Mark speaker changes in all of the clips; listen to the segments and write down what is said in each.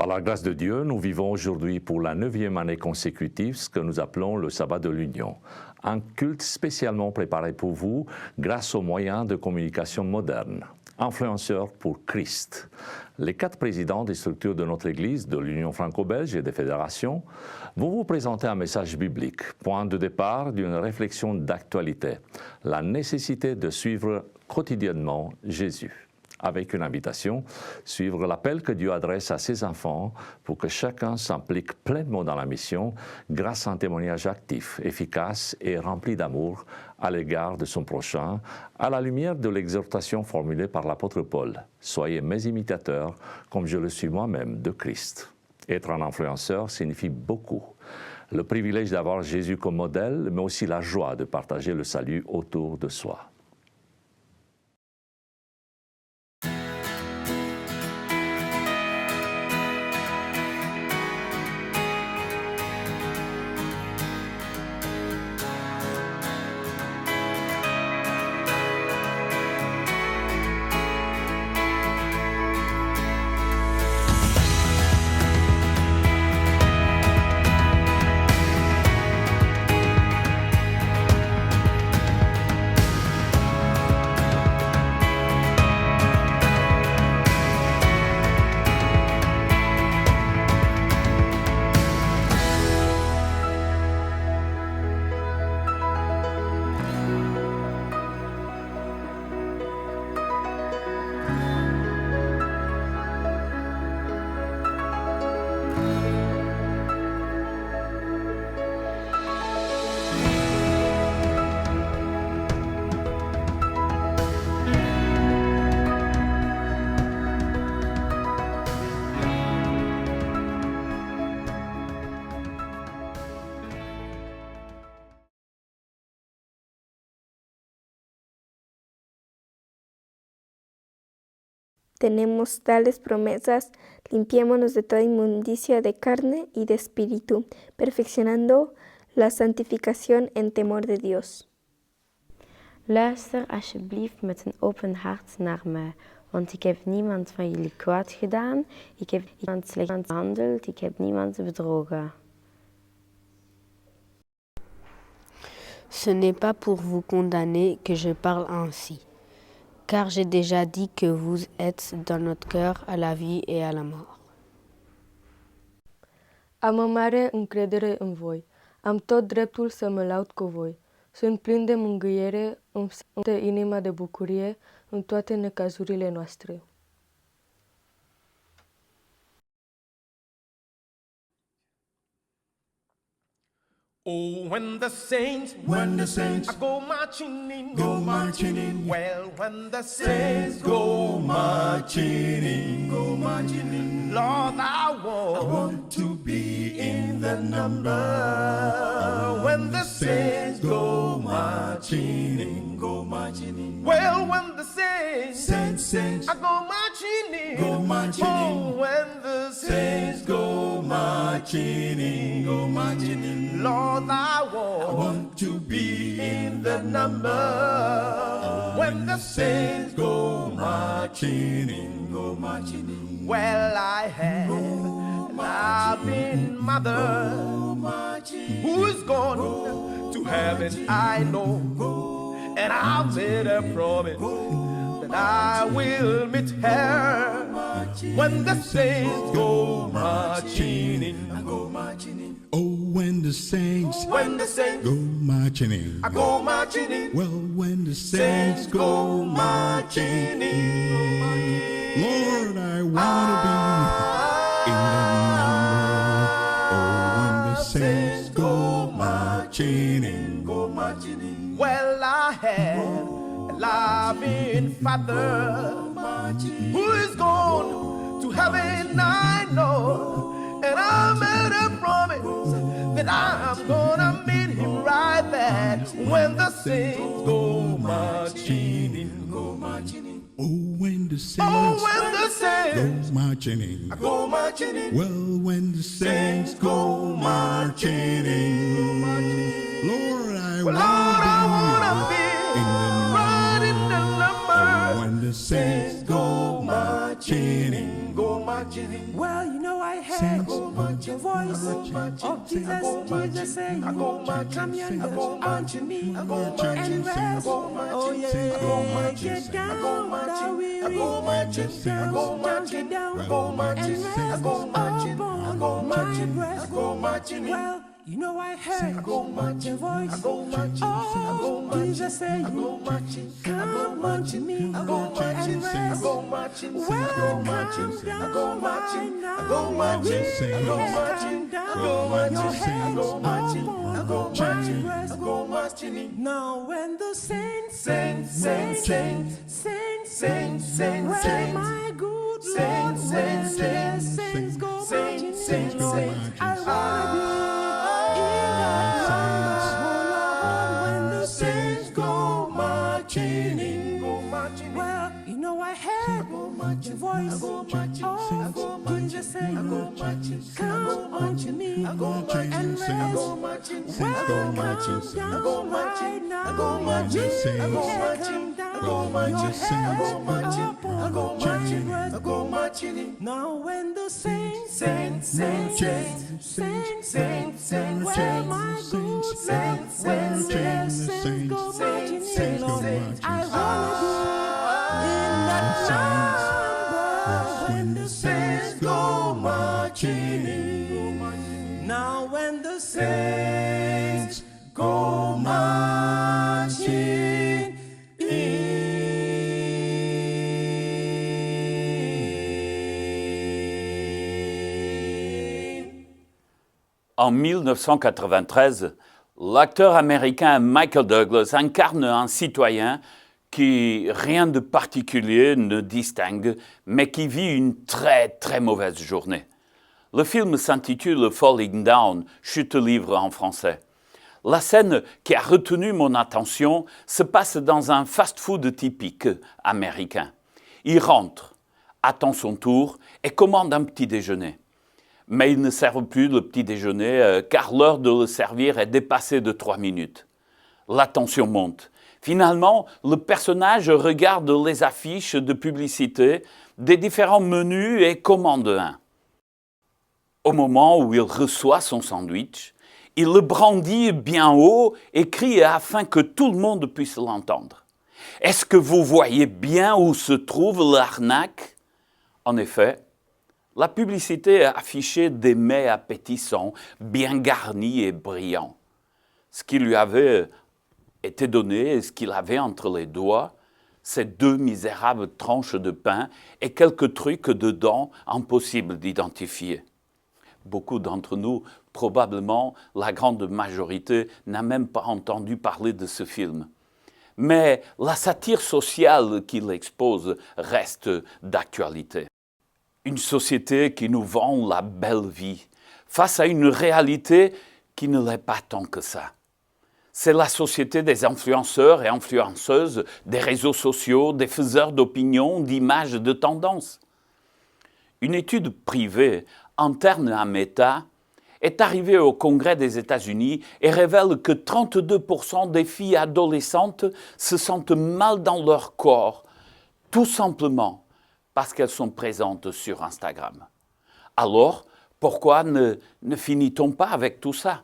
Speaker 1: Par la grâce de Dieu, nous vivons aujourd'hui pour la 9e année consécutive ce que nous appelons le sabbat de l'Union, un culte spécialement préparé pour vous grâce aux moyens de communication modernes. Influenceurs pour Christ. Les 4 présidents des structures de notre Église, de l'Union franco-belge et des fédérations, vont vous présenter un message biblique, point de départ d'une réflexion d'actualité, la nécessité de suivre quotidiennement Jésus. Avec une invitation, suivre l'appel que Dieu adresse à ses enfants pour que chacun s'implique pleinement dans la mission grâce à un témoignage actif, efficace et rempli d'amour à l'égard de son prochain, à la lumière de l'exhortation formulée par l'apôtre Paul. « Soyez mes imitateurs, comme je le suis moi-même de Christ ». Être un influenceur signifie beaucoup. Le privilège d'avoir Jésus comme modèle, mais aussi la joie de partager le salut autour de soi.
Speaker 2: Tenemos tales promesas, limpiémonos de toda inmundicia de carne y de espíritu, perfeccionando la santificación en temor de Dios.
Speaker 3: Luister alsjeblieft met een open hart naar mij, want ik heb niemand van jullie kwaad gedaan, ik heb niemand slecht behandeld, ik heb niemand bedrogen.
Speaker 4: Ce n'est pas pour vous condamner que je parle ainsi. Car j'ai déjà dit que vous êtes dans notre cœur à la vie et à la mort.
Speaker 5: Am o mare încredere în voi. Am tot dreptul să mă laud cu voi. Sunt plin de mângâiere, îmi se inima de bucurie în toate necazurile noastre.
Speaker 6: Oh, when the saints go marching in, well, when the saints go marching in, Lord, I want to be in the number. When the saints go marching in, well, when the saints go marching in, oh, when the saints go marching in, Lord, I want to be in the number. When the saints go marching in, well, I have a loving mother who's gone to heaven, I know, and I've made a promise that I will meet her when the saints go marching in.
Speaker 7: Oh, when the saints
Speaker 6: go
Speaker 7: marching in,
Speaker 6: I go marching in.
Speaker 7: well, when the saints go marching in, Lord, I want to be in the number. Oh, when the saints go marching in,
Speaker 6: Well, I have a loving Father who is gone to heaven, I know, and I made a promise that I'm gonna meet him right there when the saints go marching in.
Speaker 7: Oh, when the saints
Speaker 6: Oh, when the saints
Speaker 7: go marching in,
Speaker 6: go marching in.
Speaker 7: well, when the saints go marching in, Lord, I
Speaker 6: Well, Lord, I wanna
Speaker 7: want to
Speaker 6: be
Speaker 7: be in the
Speaker 6: right in the number.
Speaker 7: when the saints go marching in,
Speaker 6: Well, you know I heard the voice of Jesus. Jesus said, "Come yonder, unto me, and rest." Oh yeah, get down, thou weary, get down, get down, and rest upon my breast. Well, you know I heard the voice of Jesus say, "Come unto me and rest." Well, come down right now, come down your head upon my breast. Now when the saints, where my good Lord, when the saints go marching, I wanna be. Well, you know I heard the voice of Jesus saying, "Come unto me and rest." Well, come down right now, come down your head upon my breast. Now when the saints, where my good saints, when the saints go marching, Lord, I wanna be in that number when the saints go marching. Now when the saints go marching in.
Speaker 8: En 1993, l'acteur américain Michael Douglas incarne un citoyen qui rien de particulier ne distingue, mais qui vit une très très mauvaise journée. Le film s'intitule Falling Down, chute libre en français. La scène qui a retenu mon attention se passe dans un fast-food typique américain. Il rentre, attend son tour et commande un petit déjeuner. Mais il ne sert plus le petit déjeuner car l'heure de le servir est dépassée de 3 minutes. La tension monte. Finalement, le personnage regarde les affiches de publicité des différents menus et commande un. Au moment où il reçoit son sandwich, il le brandit bien haut et crie afin que tout le monde puisse l'entendre. « Est-ce que vous voyez bien où se trouve l'arnaque ?» En effet, la publicité affichait des mets appétissants, bien garnis et brillants. Ce qui lui avait été donné et ce qu'il avait entre les doigts, c'est 2 misérables tranches de pain et quelques trucs dedans impossibles d'identifier. Beaucoup d'entre nous, probablement la grande majorité, n'a même pas entendu parler de ce film. Mais la satire sociale qu'il expose reste d'actualité. Une société qui nous vend la belle vie, face à une réalité qui ne l'est pas tant que ça. C'est la société des influenceurs et influenceuses, des réseaux sociaux, des faiseurs d'opinion, d'images, de tendances. Une étude privée interne à Meta est arrivée au Congrès des États-Unis et révèle que 32% des filles adolescentes se sentent mal dans leur corps, tout simplement parce qu'elles sont présentes sur Instagram. Alors, pourquoi ne finit-on pas avec tout ça?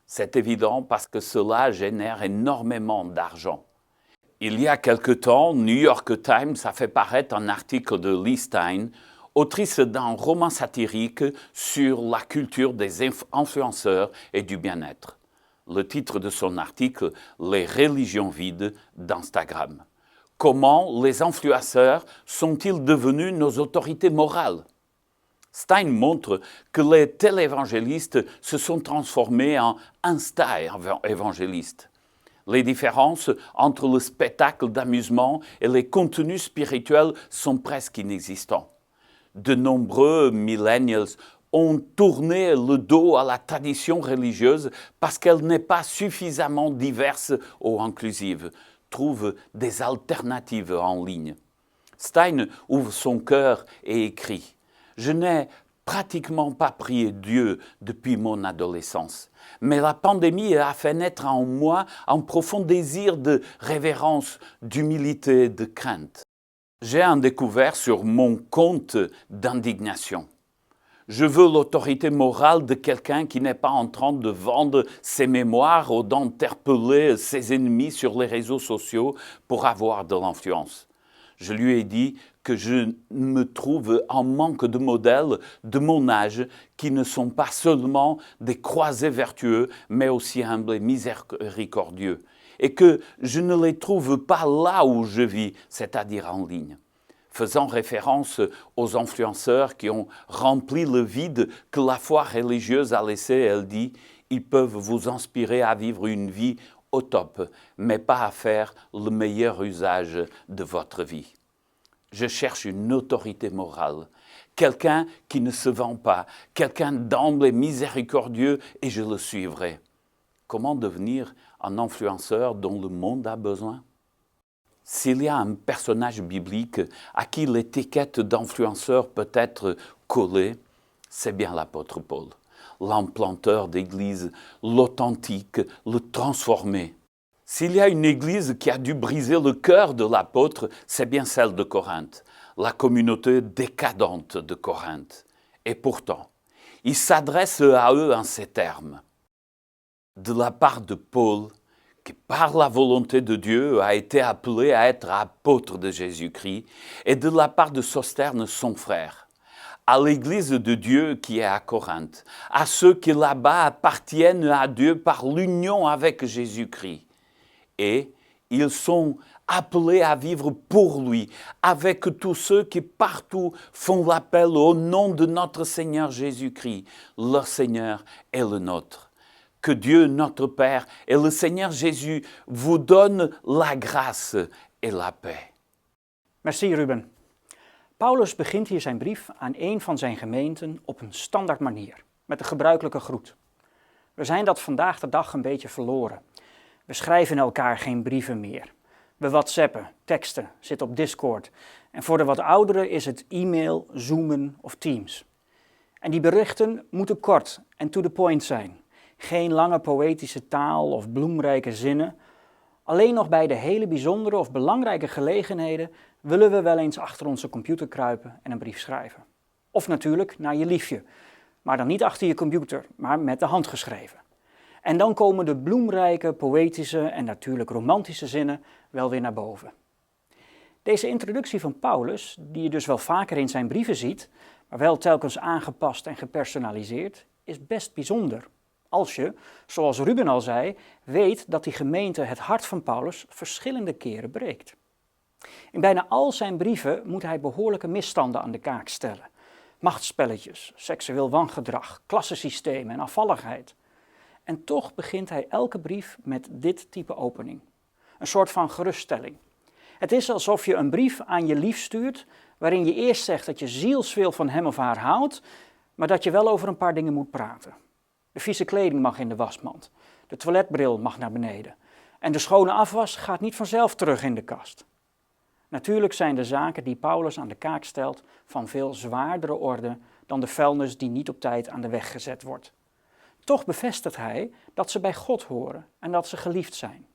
Speaker 8: C'est évident parce que cela génère énormément d'argent. Il y a quelque temps, New York Times a fait paraître un article de Leigh Stein, autrice d'un roman satirique sur la culture des influenceurs et du bien-être. Le titre de son article, « Les religions vides d'Instagram ». Comment les influenceurs sont-ils devenus nos autorités morales? Stein montre que les télévangélistes se sont transformés en Insta-évangélistes. Les différences entre le spectacle d'amusement et les contenus spirituels sont presque inexistants. De nombreux millennials ont tourné le dos à la tradition religieuse parce qu'elle n'est pas suffisamment diverse ou inclusive, trouvent des alternatives en ligne. Stein ouvre son cœur et écrit « Je n'ai pratiquement pas prié Dieu depuis mon adolescence, mais la pandémie a fait naître en moi un profond désir de révérence, d'humilité, de crainte. j'ai un découvert sur mon compte d'indignation. Je veux l'autorité morale de quelqu'un qui n'est pas en train de vendre ses mémoires ou d'interpeller ses ennemis sur les réseaux sociaux pour avoir de l'influence. Je lui ai dit que je me trouve en manque de modèles de mon âge qui ne sont pas seulement des croisés vertueux, mais aussi humbles et miséricordieux, et que je ne les trouve pas là où je vis, c'est-à-dire en ligne. Faisant référence aux influenceurs qui ont rempli le vide que la foi religieuse a laissé, elle dit « Ils peuvent vous inspirer à vivre une vie au top, mais pas à faire le meilleur usage de votre vie. » Je cherche une autorité morale, quelqu'un qui ne se vend pas, quelqu'un d'humble et miséricordieux, et je le suivrai. Comment devenir un influenceur dont le monde a besoin? S'il y a un personnage biblique à qui l'étiquette d'influenceur peut être collée, c'est bien l'apôtre Paul, l'implanteur d'église, l'authentique, le transformé. S'il y a une église qui a dû briser le cœur de l'apôtre, c'est bien celle de Corinthe, la communauté décadente de Corinthe. Et pourtant, il s'adresse à eux en ces termes. De la part de Paul, qui par la volonté de Dieu a été appelé à être apôtre de Jésus-Christ, et de la part de Sosterne, son frère, à l'Église de Dieu qui est à Corinthe, à ceux qui là-bas appartiennent à Dieu par l'union avec Jésus-Christ. Et ils sont appelés à vivre pour lui, avec tous ceux qui partout font l'appel au nom de notre Seigneur Jésus-Christ, leur Seigneur et le nôtre. Que Dieu, notre Père, et le Seigneur Jésus vous donnent la grâce et la paix.
Speaker 9: Merci Ruben. Paulus begint hier zijn brief aan een van zijn gemeenten op een standaard manier, met de gebruikelijke groet. We zijn dat vandaag de dag een beetje verloren. We schrijven elkaar geen brieven meer. We whatsappen, teksten, zitten op Discord. En voor de wat ouderen is het e-mail, zoomen of Teams. En die berichten moeten kort en to the point zijn. Geen lange poëtische taal of bloemrijke zinnen. Alleen nog bij de hele bijzondere of belangrijke gelegenheden willen we wel eens achter onze computer kruipen en een brief schrijven. Of natuurlijk naar je liefje, maar dan niet achter je computer, maar met de hand geschreven. En dan komen de bloemrijke, poëtische en natuurlijk romantische zinnen wel weer naar boven. Deze introductie van Paulus, die je dus wel vaker in zijn brieven ziet, maar wel telkens aangepast en gepersonaliseerd, is best bijzonder. Als je, zoals Ruben al zei, weet dat die gemeente het hart van Paulus verschillende keren breekt. In bijna al zijn brieven moet hij behoorlijke misstanden aan de kaak stellen. Machtsspelletjes, seksueel wangedrag, klassensystemen en afvalligheid. En toch begint hij elke brief met dit type opening. Een soort van geruststelling. Het is alsof je een brief aan je lief stuurt, waarin je eerst zegt dat je zielsveel van hem of haar houdt, maar dat je wel over een paar dingen moet praten. De vieze kleding mag in de wasmand, de toiletbril mag naar beneden en de schone afwas gaat niet vanzelf terug in de kast. Natuurlijk zijn de zaken die Paulus aan de kaak stelt van veel zwaardere orde dan de vuilnis die niet op tijd aan de weg gezet wordt. Toch bevestigt hij dat ze bij God horen en dat ze geliefd zijn.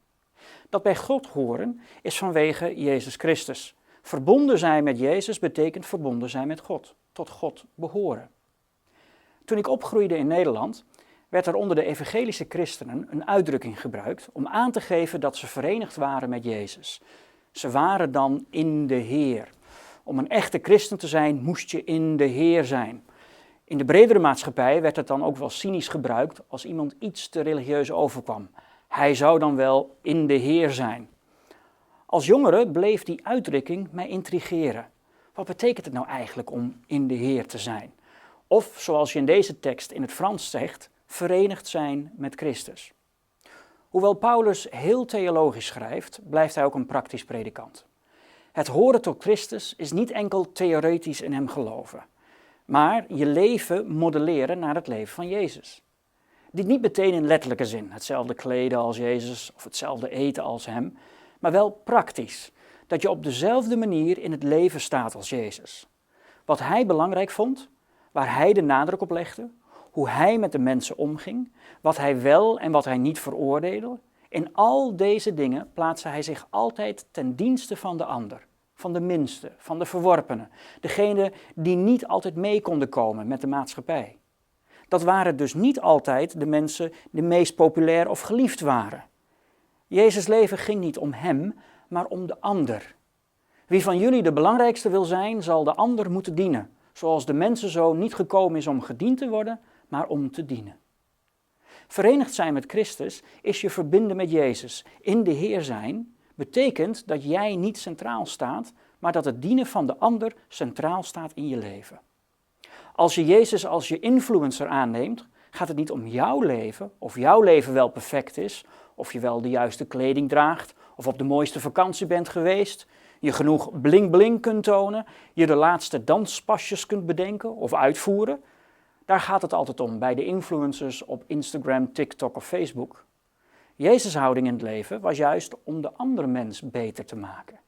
Speaker 9: Dat bij God horen is vanwege Jezus Christus. Verbonden zijn met Jezus betekent verbonden zijn met God, tot God behoren. Toen ik opgroeide in Nederland, werd er onder de evangelische christenen een uitdrukking gebruikt om aan te geven dat ze verenigd waren met Jezus. Ze waren dan in de Heer. Om een echte christen te zijn, moest je in de Heer zijn. In de bredere maatschappij werd het dan ook wel cynisch gebruikt als iemand iets te religieus overkwam. Hij zou dan wel in de Heer zijn. Als jongere bleef die uitdrukking mij intrigeren. Wat betekent het nou eigenlijk om in de Heer te zijn? Of, zoals je in deze tekst in het Frans zegt, verenigd zijn met Christus. Hoewel Paulus heel theologisch schrijft, blijft hij ook een praktisch predikant. Het horen tot Christus is niet enkel theoretisch in hem geloven, maar je leven modelleren naar het leven van Jezus. Dit niet meteen in letterlijke zin, hetzelfde kleden als Jezus of hetzelfde eten als hem, maar wel praktisch, dat je op dezelfde manier in het leven staat als Jezus. Wat hij belangrijk vond, waar hij de nadruk op legde, hoe hij met de mensen omging, wat hij wel en wat hij niet veroordeelde. In al deze dingen plaatste hij zich altijd ten dienste van de ander, van de minste, van de verworpenen, degenen die niet altijd mee konden komen met de maatschappij. Dat waren dus niet altijd de mensen die meest populair of geliefd waren. Jezus' leven ging niet om hem, maar om de ander. Wie van jullie de belangrijkste wil zijn, zal de ander moeten dienen, zoals de mensenzoon niet gekomen is om gediend te worden, maar om te dienen. Verenigd zijn met Christus is je verbinden met Jezus. In de Heer zijn betekent dat jij niet centraal staat, maar dat het dienen van de ander centraal staat in je leven. Als je Jezus als je influencer aanneemt, gaat het niet om jouw leven, of jouw leven wel perfect is, of je wel de juiste kleding draagt, of op de mooiste vakantie bent geweest, je genoeg bling-bling kunt tonen, je de laatste danspasjes kunt bedenken of uitvoeren. Daar gaat het altijd om bij de influencers op Instagram, TikTok of Facebook. Jezus' houding in het leven was juist om de andere mens beter te maken.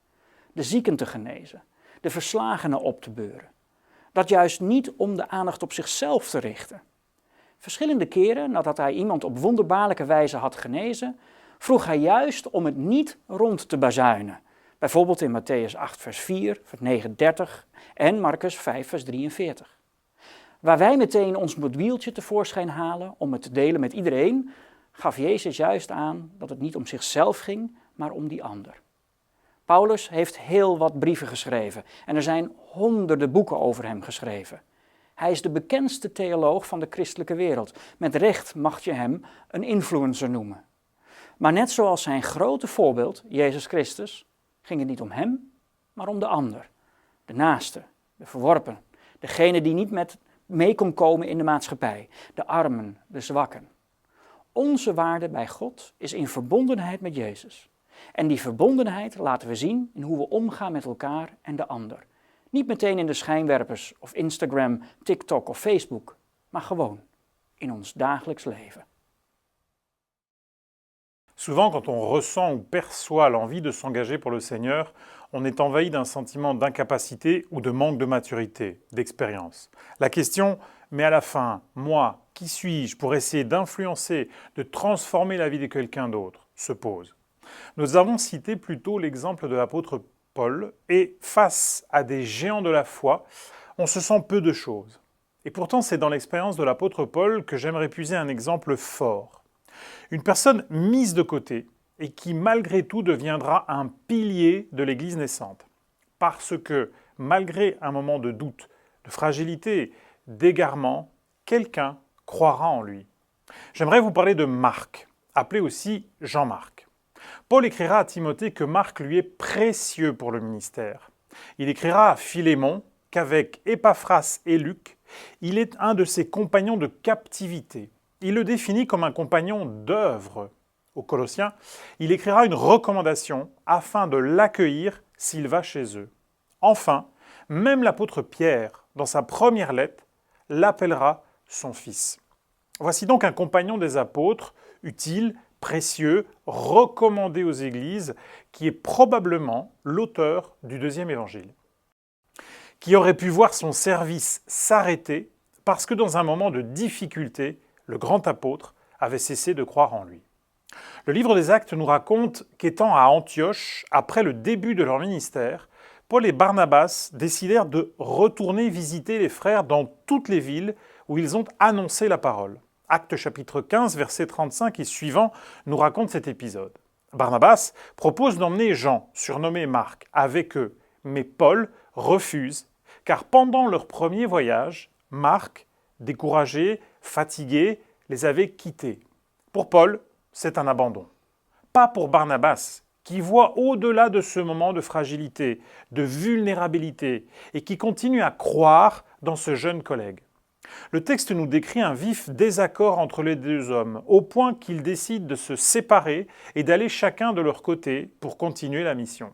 Speaker 9: De zieken te genezen, de verslagenen op te beuren. Dat juist niet om de aandacht op zichzelf te richten. Verschillende keren nadat hij iemand op wonderbaarlijke wijze had genezen, vroeg hij juist om het niet rond te bazuinen. Bijvoorbeeld in Matthäus 8 vers 4, vers 39 en Marcus 5 vers 43. Waar wij meteen ons mobieltje tevoorschijn halen om het te delen met iedereen, gaf Jezus juist aan dat het niet om zichzelf ging, maar om die ander. Paulus heeft heel wat brieven geschreven en er zijn honderden boeken over hem geschreven. Hij is de bekendste theoloog van de christelijke wereld. Met recht mag je hem een influencer noemen. Maar net zoals zijn grote voorbeeld, Jezus Christus, ging het niet om hem, maar om de ander. De naaste, de verworpen, degene die niet mee kon komen in de maatschappij, de armen, de zwakken. Onze waarde bij God is in verbondenheid met Jezus. En die verbondenheid laten we zien in hoe we omgaan met elkaar en de ander. Niet meteen in de schijnwerpers of Instagram, TikTok of Facebook, maar gewoon in ons dagelijks leven.
Speaker 10: Souvent, quand on ressent ou perçoit l'envie de s'engager pour le Seigneur, on est envahi d'un sentiment d'incapacité ou de manque de maturité, d'expérience. La question, mais à la fin, moi, qui suis-je pour essayer d'influencer, de transformer la vie de quelqu'un d'autre, se pose. Nous avons cité plutôt l'exemple de l'apôtre Paul, et face à des géants de la foi, on se sent peu de choses. Et pourtant, c'est dans l'expérience de l'apôtre Paul que j'aimerais puiser un exemple fort. Une personne mise de côté et qui, malgré tout, deviendra un pilier de l'Église naissante. Parce que, malgré un moment de doute, de fragilité, d'égarement, quelqu'un croira en lui. J'aimerais vous parler de Marc, appelé aussi Jean-Marc. Paul écrira à Timothée que Marc lui est précieux pour le ministère. Il écrira à Philémon qu'avec Épaphras et Luc, il est un de ses compagnons de captivité. Il le définit comme un compagnon d'œuvre. Aux Colossiens, il écrira une recommandation afin de l'accueillir s'il va chez eux. Enfin, même l'apôtre Pierre, dans sa première lettre, l'appellera son fils. Voici donc un compagnon des apôtres, utile, précieux, recommandé aux églises, qui est probablement l'auteur du deuxième évangile, qui aurait pu voir son service s'arrêter parce que dans un moment de difficulté, le grand apôtre avait cessé de croire en lui. Le livre des Actes nous raconte qu'étant à Antioche, après le début de leur ministère, Paul et Barnabas décidèrent de retourner visiter les frères dans toutes les villes où ils ont annoncé la parole. Actes chapitre 15, versets 35 et suivants nous raconte cet épisode. Barnabas propose d'emmener Jean, surnommé Marc, avec eux, mais Paul refuse, car pendant leur premier voyage, Marc, découragé, fatigué, les avait quittés. Pour Paul, c'est un abandon. Pas pour Barnabas, qui voit au-delà de ce moment de fragilité, de vulnérabilité, et qui continue à croire dans ce jeune collègue. Le texte nous décrit un vif désaccord entre les deux hommes, au point qu'ils décident de se séparer et d'aller chacun de leur côté pour continuer la mission.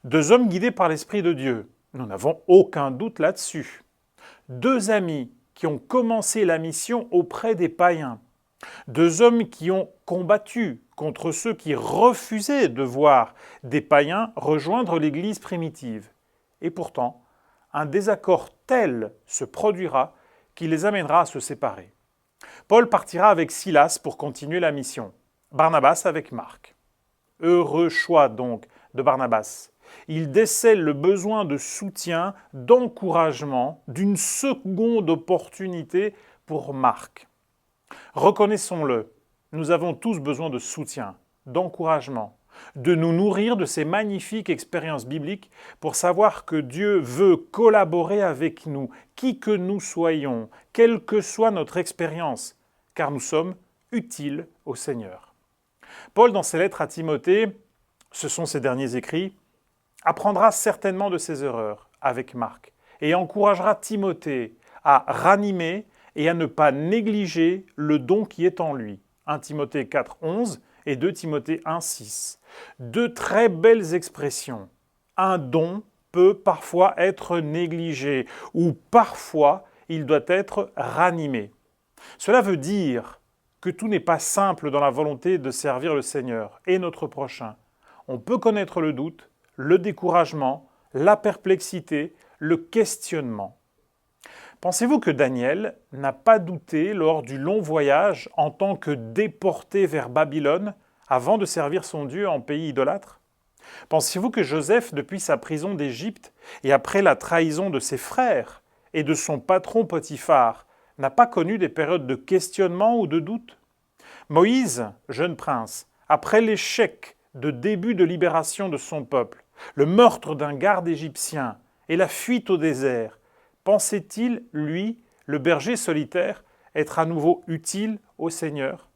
Speaker 10: Deux hommes guidés par l'Esprit de Dieu, nous n'avons aucun doute là-dessus. Deux amis qui ont commencé la mission auprès des païens. Deux hommes qui ont combattu contre ceux qui refusaient de voir des païens rejoindre l'Église primitive. Et pourtant, un désaccord tel se produira qui les amènera à se séparer. Paul partira avec Silas pour continuer la mission, Barnabas avec Marc. Heureux choix donc de Barnabas, il décèle le besoin de soutien, d'encouragement, d'une seconde opportunité pour Marc. Reconnaissons-le, nous avons tous besoin de soutien, d'encouragement, de nous nourrir de ces magnifiques expériences bibliques pour savoir que Dieu veut collaborer avec nous, qui que nous soyons, quelle que soit notre expérience, car nous sommes utiles au Seigneur. Paul, dans ses lettres à Timothée, ce sont ses derniers écrits, apprendra certainement de ses erreurs avec Marc et encouragera Timothée à ranimer et à ne pas négliger le don qui est en lui. 1 Timothée 4, 11 et 2 Timothée 1, 6. Deux très belles expressions. Un don peut parfois être négligé ou parfois il doit être ranimé. Cela veut dire que tout n'est pas simple dans la volonté de servir le Seigneur et notre prochain. On peut connaître le doute, le découragement, la perplexité, le questionnement. Pensez-vous que Daniel n'a pas douté lors du long voyage en tant que déporté vers Babylone avant de servir son Dieu en pays idolâtre? Pensez-vous que Joseph, depuis sa prison d'Égypte et après la trahison de ses frères et de son patron Potiphar, n'a pas connu des périodes de questionnement ou de doute? Moïse, jeune prince, après l'échec de début de libération de son peuple, le meurtre d'un garde égyptien et la fuite au désert, pensait-il, lui, le berger solitaire, être à nouveau utile au Seigneur?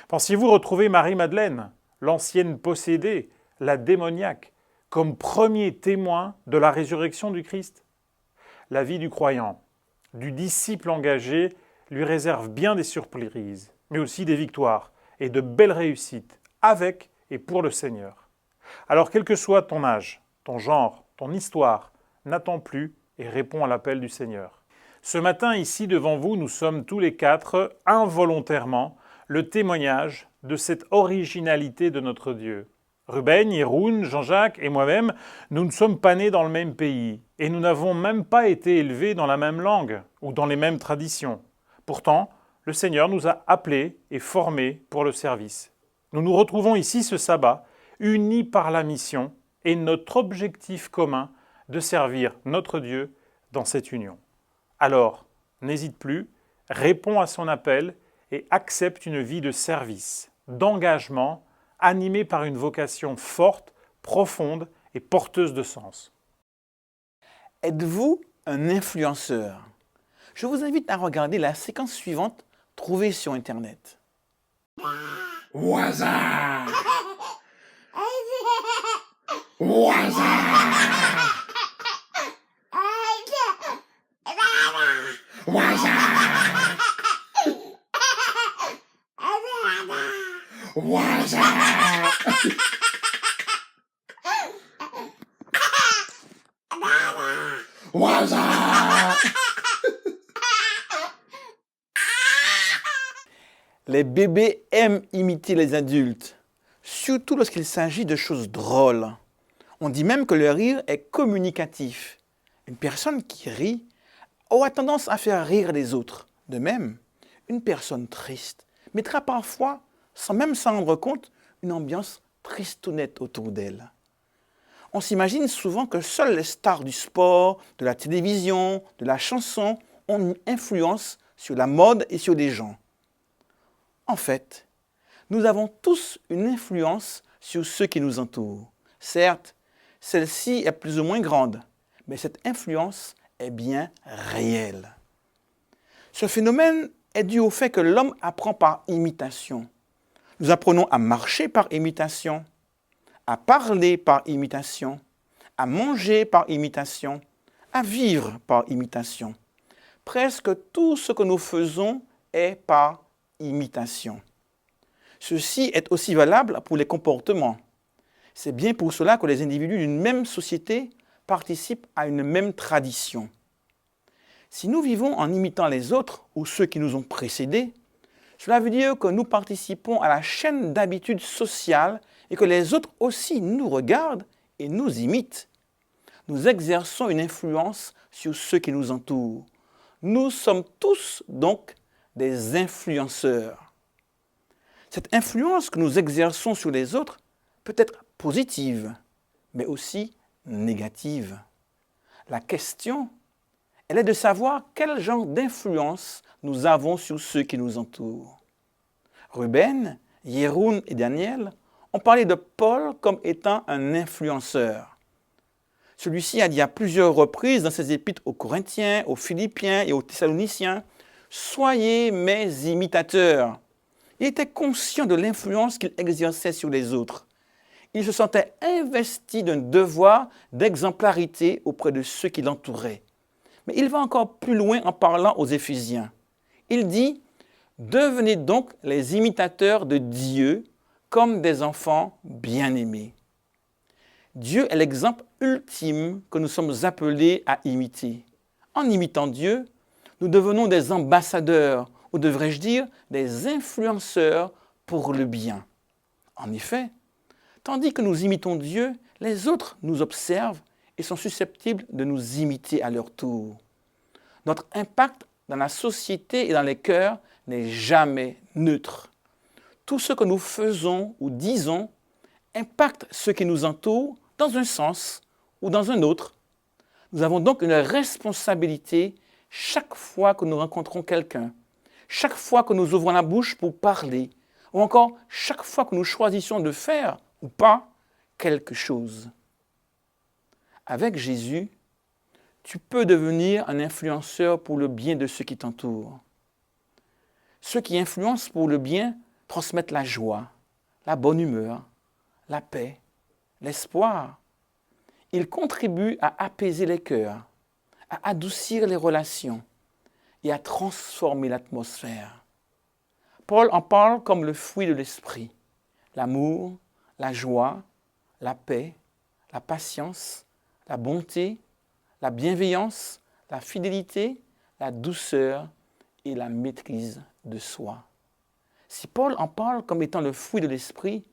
Speaker 10: Pensiez-vous retrouver Marie-Madeleine, l'ancienne possédée, la démoniaque, comme premier témoin de la résurrection du Christ? La vie du croyant, du disciple engagé, lui réserve bien des surprises, mais aussi des victoires et de belles réussites, avec et pour le Seigneur. Alors, quel que soit ton âge, ton genre, ton histoire, n'attends plus et réponds à l'appel du Seigneur. Ce matin, ici devant vous, nous sommes tous les quatre, involontairement, le témoignage de cette originalité de notre Dieu. Ruben, Yeroun, Jean-Jacques et moi-même, nous ne sommes pas nés dans le même pays et nous n'avons même pas été élevés dans la même langue ou dans les mêmes traditions. Pourtant, le Seigneur nous a appelés et formés pour le service. Nous nous retrouvons ici ce sabbat, unis par la mission et notre objectif commun de servir notre Dieu dans cette union. Alors, n'hésite plus, réponds à son appel et accepte une vie de service, d'engagement, animée par une vocation forte, profonde et porteuse de sens.
Speaker 11: Êtes-vous un influenceur? Je vous invite à regarder la séquence suivante trouvée sur Internet.
Speaker 7: Waza! Waza! Waza! Waza! Waza!
Speaker 11: Les bébés aiment imiter les adultes, surtout lorsqu'il s'agit de choses drôles. On dit même que le rire est communicatif. Une personne qui rit aura tendance à faire rire les autres. De même, une personne triste mettra parfois, sans même s'en rendre compte, une ambiance tristounette autour d'elle. On s'imagine souvent que seules les stars du sport, de la télévision, de la chanson ont une influence sur la mode et sur les gens. En fait, nous avons tous une influence sur ceux qui nous entourent. Certes, celle-ci est plus ou moins grande, mais cette influence est bien réelle. Ce phénomène est dû au fait que l'homme apprend par imitation. Nous apprenons à marcher par imitation, à parler par imitation, à manger par imitation, à vivre par imitation. Presque tout ce que nous faisons est par imitation. Ceci est aussi valable pour les comportements. C'est bien pour cela que les individus d'une même société participent à une même tradition. Si nous vivons en imitant les autres ou ceux qui nous ont précédés, cela veut dire que nous participons à la chaîne d'habitudes sociales et que les autres aussi nous regardent et nous imitent. Nous exerçons une influence sur ceux qui nous entourent. Nous sommes tous donc des influenceurs. Cette influence que nous exerçons sur les autres peut être positive, mais aussi négative. La question, elle est de savoir quel genre d'influence nous avons sur ceux qui nous entourent. Ruben, Jeroen et Daniel ont parlé de Paul comme étant un influenceur. Celui-ci a dit à plusieurs reprises dans ses épîtres aux Corinthiens, aux Philippiens et aux Thessaloniciens « Soyez mes imitateurs ». Il était conscient de l'influence qu'il exerçait sur les autres. Il se sentait investi d'un devoir d'exemplarité auprès de ceux qui l'entouraient. Mais il va encore plus loin en parlant aux Éphésiens. Il dit « Devenez donc les imitateurs de Dieu comme des enfants bien-aimés ». Dieu est l'exemple ultime que nous sommes appelés à imiter. En imitant Dieu, nous devenons des ambassadeurs, ou devrais-je dire, des influenceurs pour le bien. En effet, tandis que nous imitons Dieu, les autres nous observent et sont susceptibles de nous imiter à leur tour. Notre impact dans la société et dans les cœurs n'est jamais neutre. Tout ce que nous faisons ou disons impacte ceux qui nous entourent dans un sens ou dans un autre. Nous avons donc une responsabilité chaque fois que nous rencontrons quelqu'un, chaque fois que nous ouvrons la bouche pour parler, ou encore chaque fois que nous choisissons de faire ou pas quelque chose. Avec Jésus, tu peux devenir un influenceur pour le bien de ceux qui t'entourent. Ceux qui influencent pour le bien transmettent la joie, la bonne humeur, la paix, l'espoir. Ils contribuent à apaiser les cœurs, à adoucir les relations et à transformer l'atmosphère. Paul en parle comme le fruit de l'esprit, l'amour, la joie, la paix, la patience, la bonté, la bienveillance, la fidélité, la douceur et la maîtrise de soi. Si Paul en parle comme étant le fruit de l'esprit,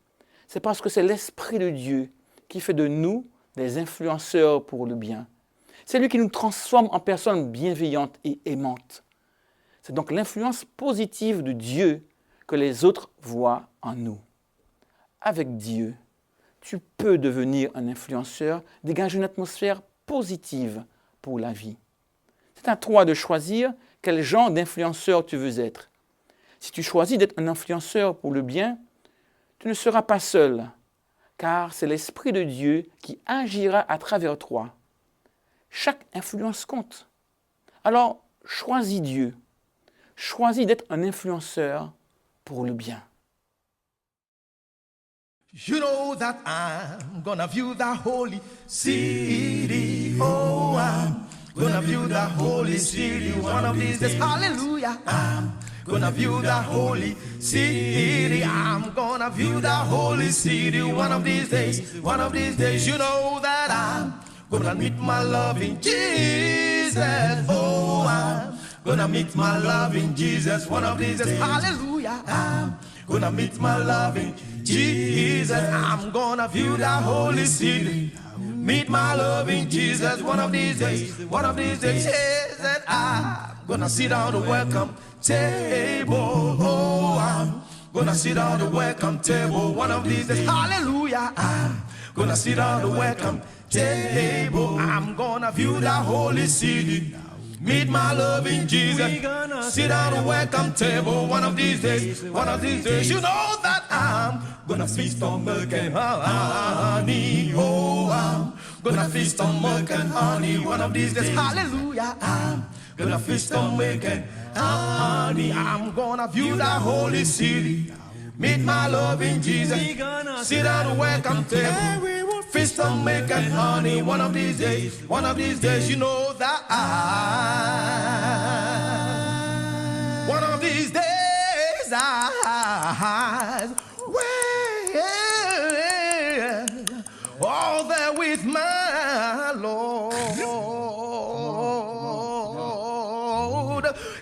Speaker 11: c'est parce que c'est l'Esprit de Dieu qui fait de nous des influenceurs pour le bien. C'est lui qui nous transforme en personnes bienveillantes et aimantes. C'est donc l'influence positive de Dieu que les autres voient en nous. Avec Dieu, tu peux devenir un influenceur, dégager une atmosphère positive pour la vie. C'est à toi de choisir quel genre d'influenceur tu veux être. Si tu choisis d'être un influenceur pour le bien, tu ne seras pas seul, car c'est l'Esprit de Dieu qui agira à travers toi. Chaque influence compte. Alors, choisis Dieu. Choisis d'être un influenceur pour le bien.
Speaker 6: You know that I'm gonna view the holy city. Oh, I'm gonna view the holy city one of these days. Hallelujah. I'm gonna view the holy city. I'm gonna view the holy city one of these days. One of these days, you know that I'm gonna meet my love in Jesus. Oh, I'm gonna meet my love in Jesus one of these days. Hallelujah. I'm gonna meet my love in Jesus. I'm gonna view the holy city. Meet my love in Jesus one of these days. One of these days, yes, and I'm gonna sit down the welcome table. Oh, I'm gonna sit down the welcome table one of these days. Hallelujah. I'm gonna sit down the welcome table. I'm gonna view the holy city. Meet my love in Jesus. Sit down and welcome table one of these days. One of these days, you know that I'm gonna feast on milk and honey. Oh, I'm gonna feast on milk and honey one of these days. Hallelujah. I'm gonna feast on milk and honey. I'm gonna view the holy city. Meet my love in Jesus. Sit down and welcome table. Feast on milk and honey one of these days. One of these days, you know that one of these days I will all there with my Lord.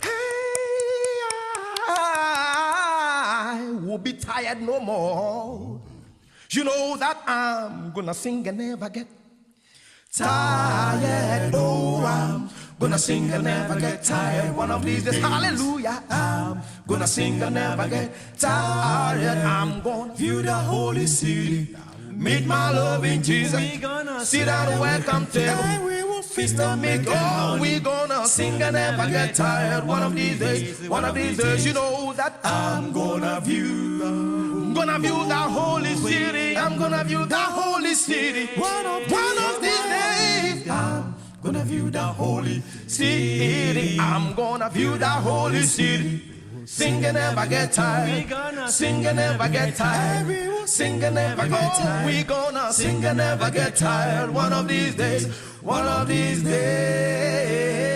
Speaker 6: Hey, I will be tired no more. You know that I'm gonna sing and never get tired. Oh, I'm gonna sing and never get tired one of these days. Hallelujah. I'm gonna sing and never get tired. I'm gonna view the holy city. meet my loving Jesus. Sit down and welcome table. Feast of me, oh, we gonna sing and never get tired. One of these days, you know that I'm gonna view the holy city. I'm gonna view the holy city. One of these days, I'm gonna view the holy city. I'm gonna view the holy city. Sing and never get tired. Sing and never get tired. Sing and never get tired. We gonna sing and never get tired. One of these days. One of these days.